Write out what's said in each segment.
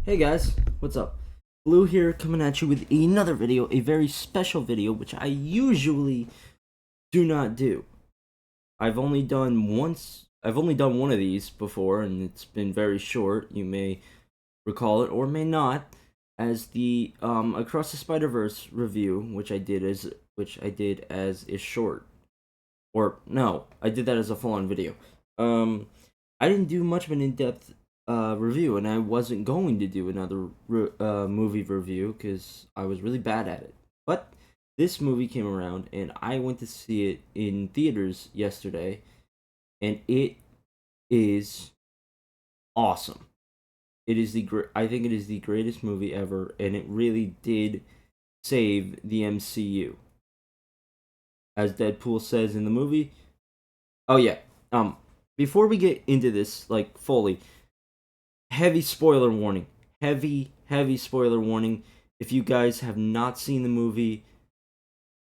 Hey guys, what's up? Blue here coming at you with another video, a very special video, which I usually do not do. I've only done one of these before, and it's been very short. You may recall it or may not, as the Across the Spider-Verse review, which I did as a short. Or no, I did that as a full-on video. I didn't do much of an in-depth review, and I wasn't going to do another movie review because I was really bad at it. But this movie came around, and I went to see it in theaters yesterday, and it is awesome. I think it is the greatest movie ever, and it really did save the MCU. As Deadpool says in the movie. Oh yeah. Before we get into this like fully, heavy spoiler warning. Heavy spoiler warning. If you guys have not seen the movie,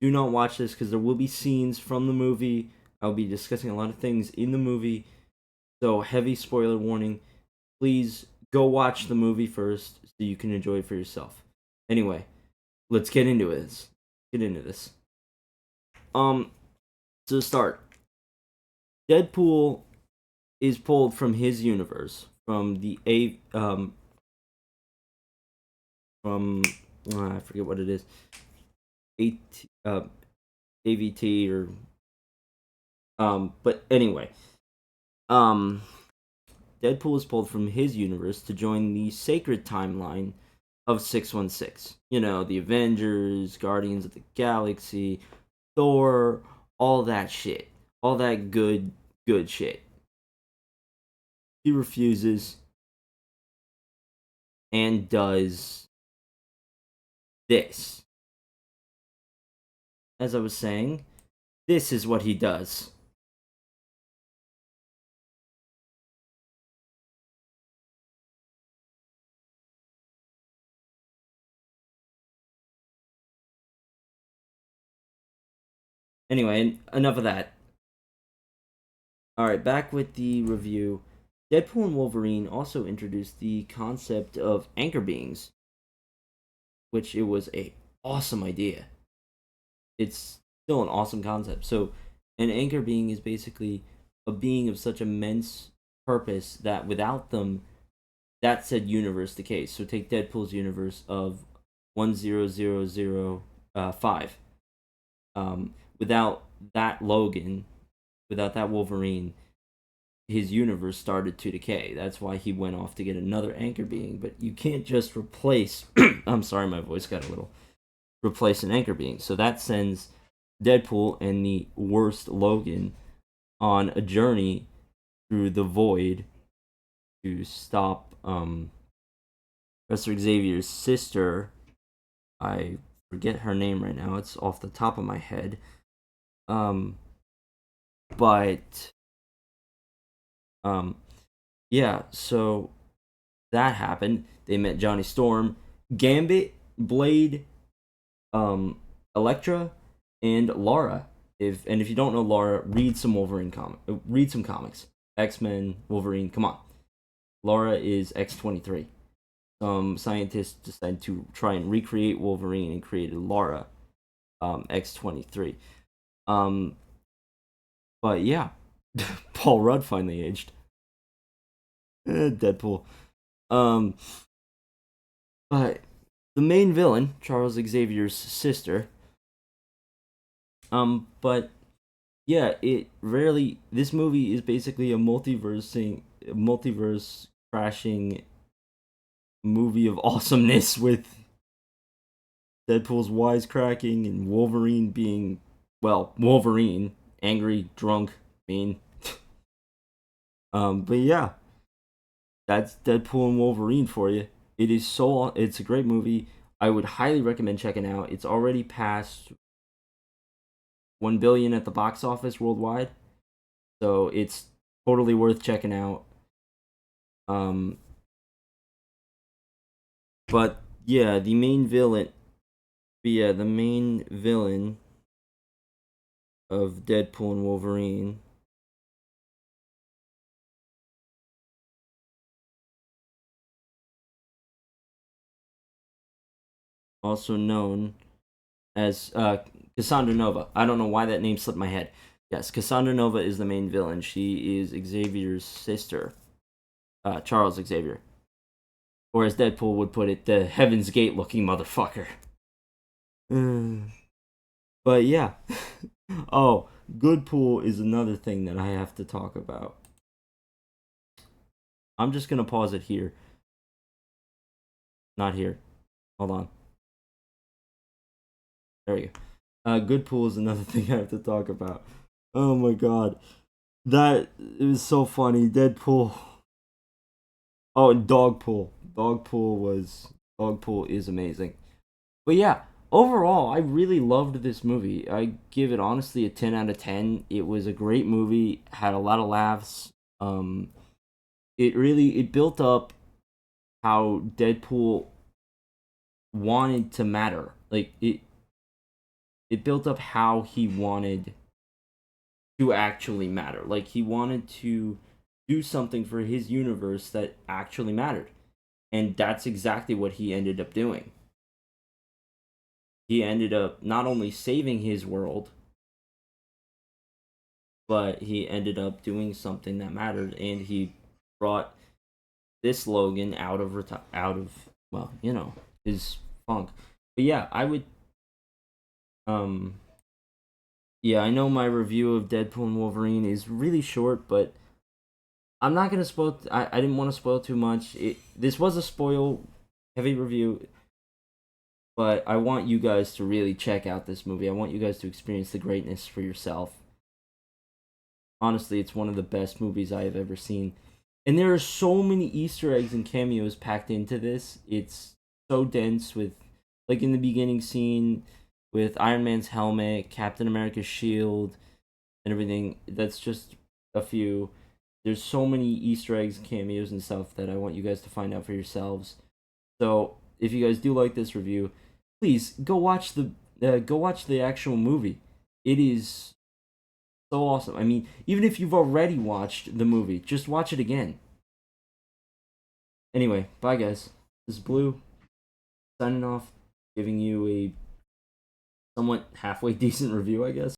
do not watch this because there will be scenes from the movie. I'll be discussing a lot of things in the movie. So, heavy spoiler warning. Please go watch the movie first so you can enjoy it for yourself. Anyway, let's get into it. Get into this. To start, Deadpool is pulled from his universe, from the I forget what it is, AVT or but anyway, um, Deadpool is pulled from his universe to join the sacred timeline of 616. You know, the Avengers, Guardians of the Galaxy, Thor, all that shit, all that good shit. He refuses and does this. As I was saying, this is what he does. Anyway, enough of that. Alright, back with the review. Deadpool and Wolverine also introduced the concept of anchor beings, which it was a awesome idea. It's still an awesome concept. So, an anchor being is basically a being of such immense purpose that without them, that said universe decays. So, take Deadpool's universe of 10005. Without that Logan, without that Wolverine, his universe started to decay. That's why he went off to get another anchor being. But you can't just replace. I'm sorry, my voice got a little. Replace an anchor being. So that sends Deadpool and the worst Logan on a journey through the void to stop Professor Xavier's sister. I forget her name right now. It's off the top of my head. But yeah, so that happened. They met Johnny Storm, Gambit, Blade, Elektra, and Lara. If you don't know Lara, read some read some comics. X-Men, Wolverine, come on. Lara is X-23. Some scientists decided to try and recreate Wolverine and created Lara, X-23. But yeah, Paul Rudd finally aged. Deadpool. But the main villain, Charles Xavier's sister. But yeah, this movie is basically a multiverse crashing movie of awesomeness with Deadpool's wisecracking and Wolverine being, well, Wolverine, angry, drunk, mean. But yeah, that's Deadpool and Wolverine for you. It's a great movie. I would highly recommend checking out. It's already passed 1 billion at the box office worldwide. So it's totally worth checking out. But yeah, the main villain of Deadpool and Wolverine also known as Cassandra Nova. I don't know why that name slipped my head. Yes, Cassandra Nova is the main villain. She is Xavier's sister, Charles Xavier. Or as Deadpool would put it, the Heaven's Gate looking motherfucker. But yeah. Oh, Goodpool is another thing that I have to talk about. I'm just gonna pause it here. Not here. Hold on. There we go. Goodpool is another thing I have to talk about. Oh my god. That is so funny. Deadpool. Oh, and Dogpool. Dogpool is amazing. But yeah, overall, I really loved this movie. I give it honestly a 10 out of 10. It was a great movie, had a lot of laughs. Um it built up how Deadpool wanted to matter. Like it built up how he wanted to actually matter. Like he wanted to do something for his universe that actually mattered. And that's exactly what he ended up doing. He ended up not only saving his world, but he ended up doing something that mattered, and he brought this Logan out of well, his funk. But yeah, I would um yeah, I know my review of Deadpool and Wolverine is really short, but I'm not gonna spoil. I didn't want to spoil too much. This was a spoil heavy review, but I want you guys to really check out this movie. I want you guys to experience the greatness for yourself. Honestly, it's one of the best movies I have ever seen. And there are so many Easter eggs and cameos packed into this. It's so dense with, like, in the beginning scene with Iron Man's helmet, Captain America's shield, and everything. That's just a few. There's so many Easter eggs, cameos, and stuff that I want you guys to find out for yourselves. So if you guys do like this review, please go watch the actual movie. It is so awesome. I mean, even if you've already watched the movie, just watch it again. Anyway, bye guys. This is Blue signing off, giving you a somewhat halfway decent review, I guess.